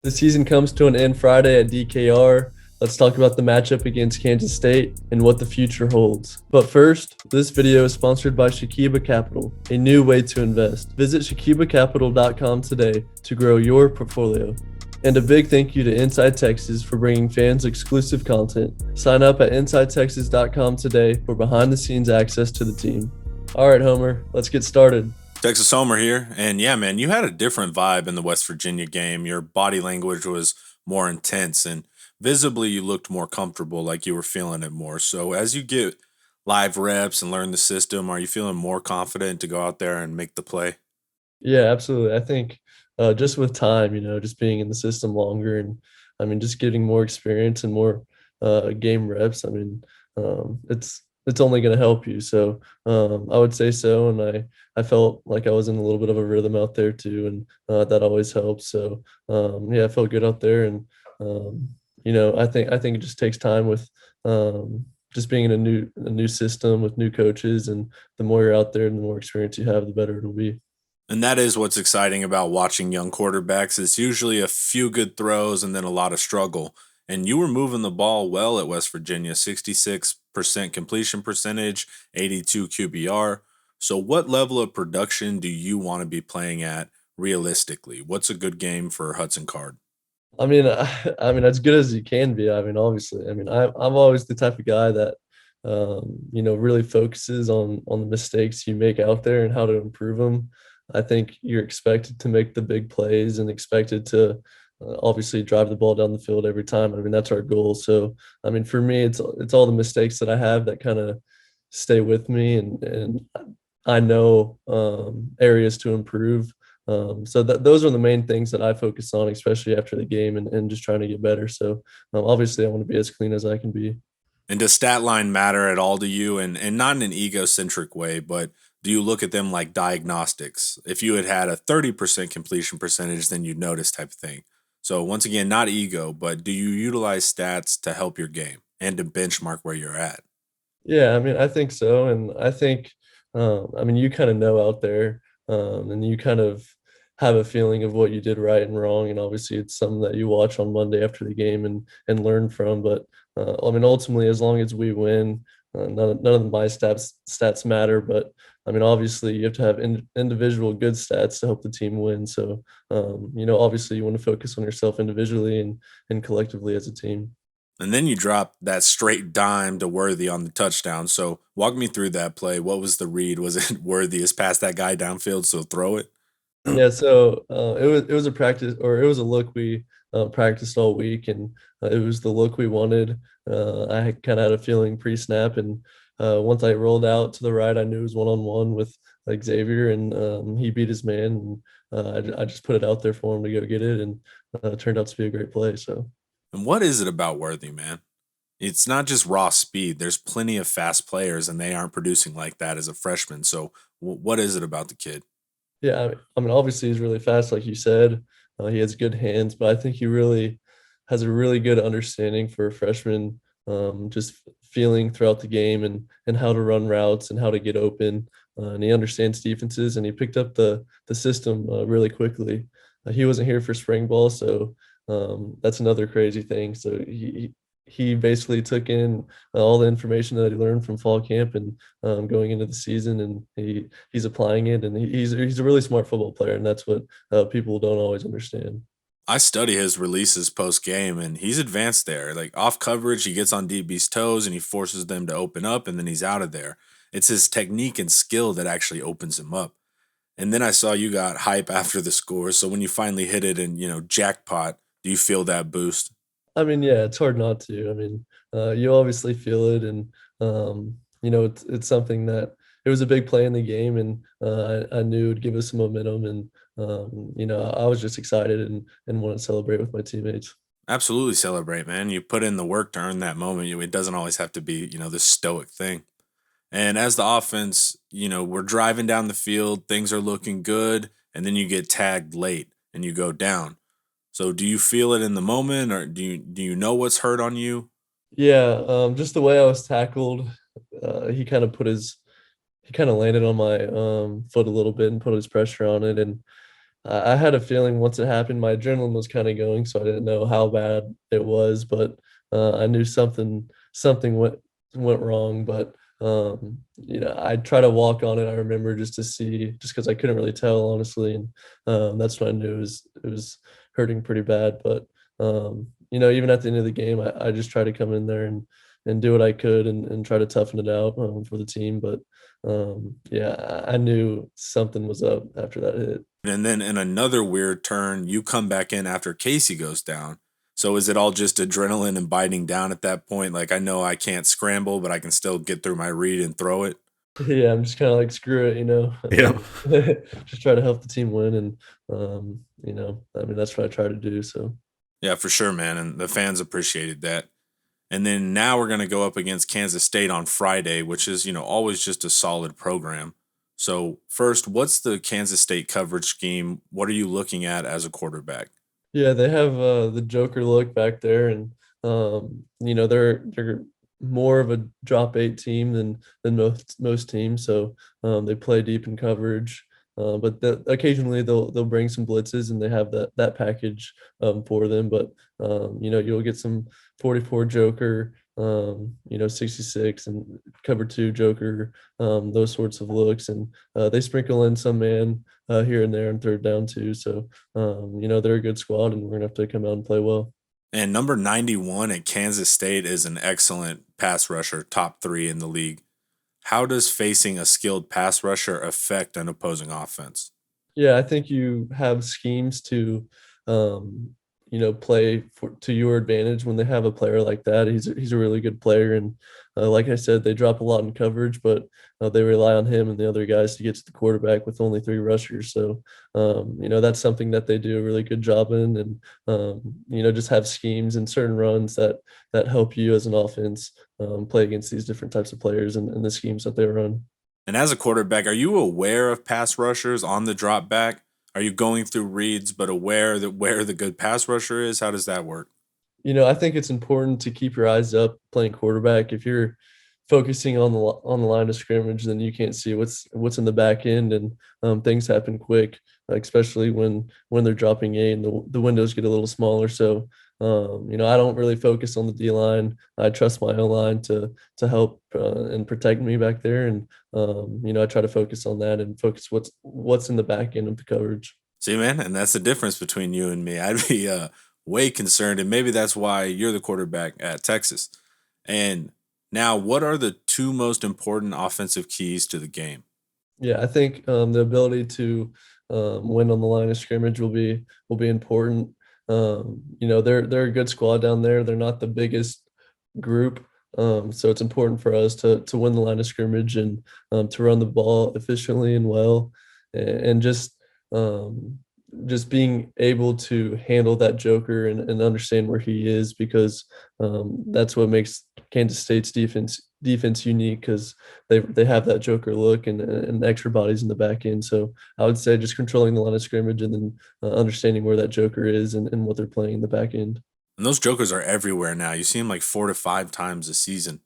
The season comes to an end Friday at DKR. Let's talk about the matchup against Kansas State and what the future holds. But first, this video is sponsored by Shakiba Capital, a new way to invest. Visit shakibacapital.com today to grow your portfolio. And a big thank you to Inside Texas for bringing fans exclusive content. Sign up at InsideTexas.com today for behind the scenes access to the team. All right, Homer, let's get started. Texas Homer here. And yeah, man, you had a different vibe in the West Virginia game. Your body language was more intense and visibly you looked more comfortable, like you were feeling it more. So as you get live reps and learn the system, are you feeling more confident to go out there and make the play? Yeah, absolutely. I think just with time, just being in the system longer and just getting more experience and more game reps. It's only going to help you. So I would say so. And I felt like I was in a little bit of a rhythm out there too, and that always helps. So yeah, I felt good out there, and I think it just takes time with just being in a new system with new coaches, and the more you're out there and the more experience you have, the better it'll be. And that is what's exciting about watching young quarterbacks. It's usually a few good throws and then a lot of struggle. And you were moving the ball well at West Virginia, 66% completion percentage, 82 QBR. So what level of production do you want to be playing at realistically? What's a good game for Hudson Card? As good as you can be. Obviously, I'm always the type of guy that, really focuses on the mistakes you make out there and how to improve them. I think you're expected to make the big plays and expected to obviously drive the ball down the field every time. That's our goal. So, for me, it's all the mistakes that I have that kind of stay with me, and I know areas to improve. So those are the main things that I focus on, especially after the game, and just trying to get better. So obviously, I want to be as clean as I can be. And does stat line matter at all to you? And not in an egocentric way, but do you look at them like diagnostics? If you had a 30% completion percentage, then you'd notice type of thing. So once again, not ego, but do you utilize stats to help your game and to benchmark where you're at? Yeah, I think so, and I think, you kind of know out there, and you kind of have a feeling of what you did right and wrong, and obviously it's something that you watch on Monday after the game and learn from. But ultimately, as long as we win, none of my stats matter. But obviously, you have to have individual good stats to help the team win. So obviously, you want to focus on yourself individually and collectively as a team. And then you drop that straight dime to Worthy on the touchdown. So walk me through that play. What was the read? Was it Worthy is past that guy downfield, so throw it? Yeah, so it was a practice, or it was a look we practiced all week, and it was the look we wanted. I kind of had a feeling pre-snap, and once I rolled out to the right, I knew it was one-on-one with like Xavier, and he beat his man, and I just put it out there for him to go get it, and it turned out to be a great play. So. And what is it about Worthy, man? It's not just raw speed. There's plenty of fast players, and they aren't producing like that as a freshman. So, what is it about the kid? Yeah, obviously he's really fast, like you said. He has good hands, but I think he really has a really good understanding for a freshman, just feeling throughout the game and how to run routes and how to get open. And he understands defenses, and he picked up the system really quickly. He wasn't here for spring ball, so that's another crazy thing. So he basically took in all the information that he learned from fall camp and going into the season, and he's applying it, and he's a really smart football player, and that's what people don't always understand. I study his releases post game, and he's advanced there. Like off coverage, he gets on DB's toes and he forces them to open up, and then he's out of there. It's his technique and skill that actually opens him up. And then I saw you got hype after the score. So when you finally hit it and, jackpot, do you feel that boost? Yeah, it's hard not to. You obviously feel it, and it's something that it was a big play in the game, and I knew it'd give us some momentum, and I was just excited and want to celebrate with my teammates. Absolutely celebrate, man. You put in the work to earn that moment. It doesn't always have to be, this stoic thing. And as the offense, we're driving down the field, things are looking good, and then you get tagged late and you go down. So do you feel it in the moment, or do you know what's hurt on you? Yeah, just the way I was tackled, he kind of landed on my foot a little bit and put his pressure on it, and I had a feeling once it happened, my adrenaline was kind of going, so I didn't know how bad it was, but I knew something went wrong. But I try to walk on it. I remember just to see, just because I couldn't really tell honestly, and that's when I knew it was hurting pretty bad. But even at the end of the game, I just try to come in there and do what I could and try to toughen it out for the team. But yeah, I knew something was up after that hit. And then in another weird turn, you come back in after Casey goes down. So is it all just adrenaline and biting down at that point? Like I know I can't scramble, but I can still get through my read and throw it. Yeah, I'm just kind of like screw it, Yeah. just try to help the team win, and I mean that's what I try to do. So Yeah, for sure, man. And the fans appreciated that. And then now we're going to go up against Kansas State on Friday, which is, always just a solid program. So, first, what's the Kansas State coverage scheme? What are you looking at as a quarterback? yeah, they have the Joker look back there, and they're more of a drop eight team than most teams. So they play deep in coverage, but occasionally they'll bring some blitzes, and they have that package for them. But you'll get some 44 Joker, 66 and cover two Joker, those sorts of looks, and they sprinkle in some man here and there and third down too. So they're a good squad, and we're gonna have to come out and play well. And number 91 at Kansas State is an excellent pass rusher, top three in the league. How does facing a skilled pass rusher affect an opposing offense? Yeah, I think you have schemes to, play to your advantage when they have a player like that. He's a really good player, and like I said, they drop a lot in coverage, but they rely on him and the other guys to get to the quarterback with only three rushers. So, that's something that they do a really good job in, and just have schemes and certain runs that help you as an offense play against these different types of players and the schemes that they run. And as a quarterback, are you aware of pass rushers on the drop back? Are you going through reads but aware that where the good pass rusher is? How does that work? I think it's important to keep your eyes up playing quarterback. If you're focusing on the line of scrimmage, then you can't see what's in the back end, and things happen quick, like especially when they're dropping eight and the windows get a little smaller. So, I don't really focus on the D line. I trust my O line to help and protect me back there, and I try to focus on that and focus what's in the back end of the coverage. See, man, and that's the difference between you and me. I'd be way concerned, and maybe that's why you're the quarterback at Texas. And now, what are the two most important offensive keys to the game? Yeah, I think the ability to win on the line of scrimmage will be important. They're a good squad down there. They're not the biggest group, so it's important for us to win the line of scrimmage and to run the ball efficiently and well, and just being able to handle that Joker and understand where he is, because that's what makes Kansas State's defense unique, because they have that Joker look and extra bodies in the back end. So I would say just controlling the line of scrimmage and then understanding where that Joker is and what they're playing in the back end. And those jokers are everywhere now. You see them like 4 to 5 times a season.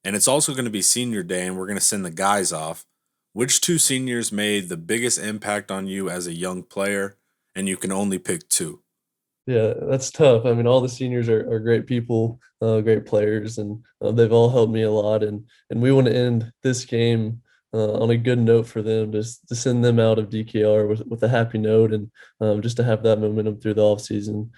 And it's also going to be senior day, and we're going to send the guys off. Which two seniors made the biggest impact on you as a young player? And you can only pick two. Yeah, that's tough. I mean, all the seniors are great people, great players, and they've all helped me a lot. And we want to end this game on a good note for them, just to send them out of DKR with a happy note, and just to have that momentum through the offseason,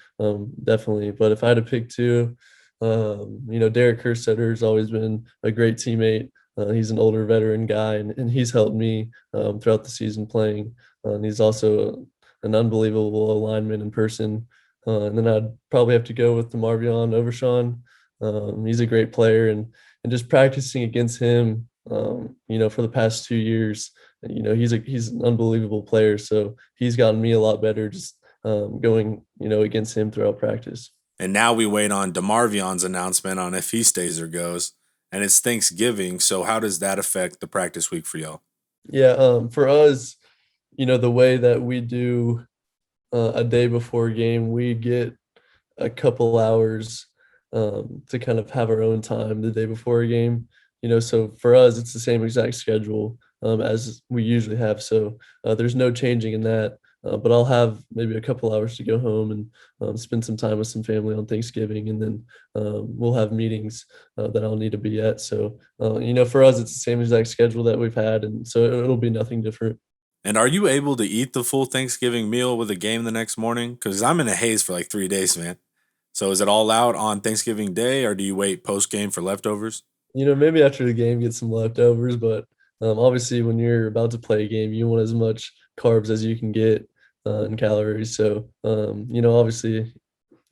definitely. But if I had to pick two, Derek Kerstetter has always been a great teammate. He's an older veteran guy, and he's helped me throughout the season playing. And he's also an unbelievable alignment in person. And then I'd probably have to go with DeMarvion Overshawn. He's a great player, and just practicing against him, for the past 2 years, he's an unbelievable player. So he's gotten me a lot better just going, against him throughout practice. And now we wait on DeMarvion's announcement on if he stays or goes. And it's Thanksgiving. So how does that affect the practice week for y'all? Yeah, for us, the way that we do a day before a game, we get a couple hours to kind of have our own time the day before a game. So for us, it's the same exact schedule as we usually have. So there's no changing in that. but I'll have maybe a couple hours to go home and spend some time with some family on Thanksgiving, and then we'll have meetings that I'll need to be at. So for us, it's the same exact schedule that we've had, and so it'll be nothing different. And are you able to eat the full Thanksgiving meal with a game the next morning? Because I'm in a haze for like 3 days, man. So is it all out on Thanksgiving Day, or do you wait post game for leftovers? Maybe after the game, get some leftovers, but obviously, when you're about to play a game, you want as much carbs as you can get and calories. So, obviously,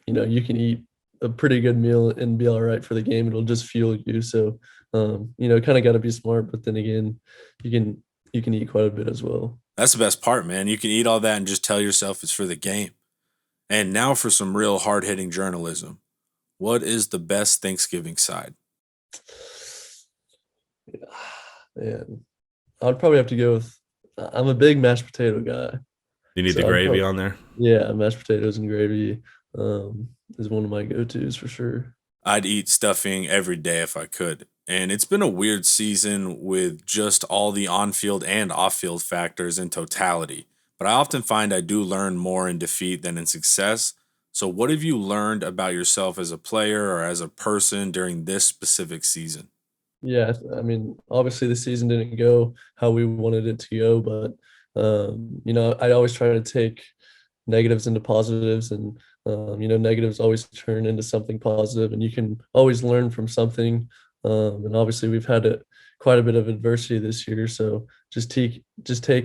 you can eat a pretty good meal and be all right for the game. It'll just fuel you. So, kind of got to be smart, but then again, you can you can eat quite a bit as well. That's the best part, man. You can eat all that and just tell yourself it's for the game. And now for some real hard hitting journalism. What is the best Thanksgiving side? Yeah, man, I'd probably have to go with. I'm a big mashed potato guy, You need the so I'd gravy probably, on there. yeah, mashed potatoes and gravy is one of my go-tos for sure. I'd eat stuffing every day if I could. And it's been a weird season with just all the on field and off field factors in totality. But I often find I do learn more in defeat than in success. So, what have you learned about yourself as a player or as a person during this specific season? Yeah, I mean, obviously the season didn't go how we wanted it to go, but I always try to take negatives into positives, and negatives always turn into something positive, and you can always learn from something. And obviously we've had quite a bit of adversity this year, so just take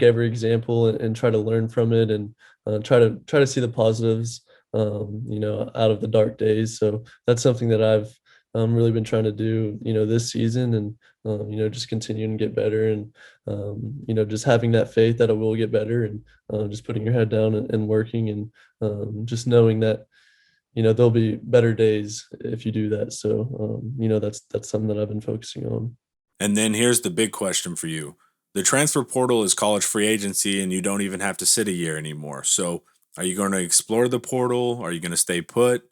every example and try to learn from it, and try to see the positives, out of the dark days. So that's something that I've really been trying to do, this season, and just continuing to get better, and just having that faith that it will get better, and just putting your head down and working, and just knowing that there'll be better days if you do that. So that's something that I've been focusing on. And then here's the big question for you. The transfer portal is college free agency, and you don't even have to sit a year anymore. So, are you going to explore the portal? Are you going to stay put?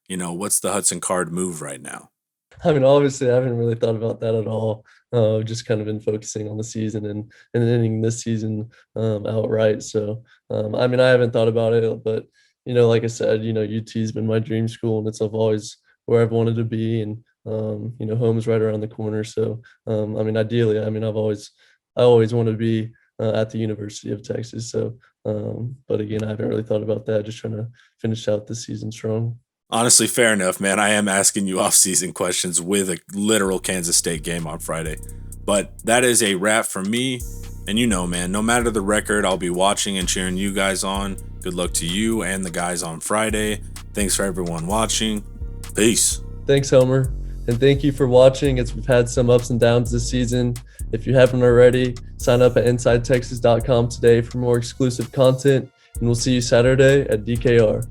What's the Hudson Card move right now? I mean, obviously, I haven't really thought about that at all. Just kind of been focusing on the season, and ending this season outright. So, I mean, I haven't thought about it, but like I said, UT's been my dream school, and it's I've always where I've wanted to be, and home is right around the corner. So, I mean, ideally, I mean, I always want to be at the University of Texas. So, but again, I haven't really thought about that. Just trying to finish out this season strong. Honestly, fair enough, man. I am asking you off-season questions with a literal Kansas State game on Friday. But that is a wrap for me. And man, no matter the record, I'll be watching and cheering you guys on. Good luck to you and the guys on Friday. Thanks for everyone watching. Peace. Thanks, Homer. And thank you for watching, as we've had some ups and downs this season. If you haven't already, sign up at InsideTexas.com today for more exclusive content. And we'll see you Saturday at DKR.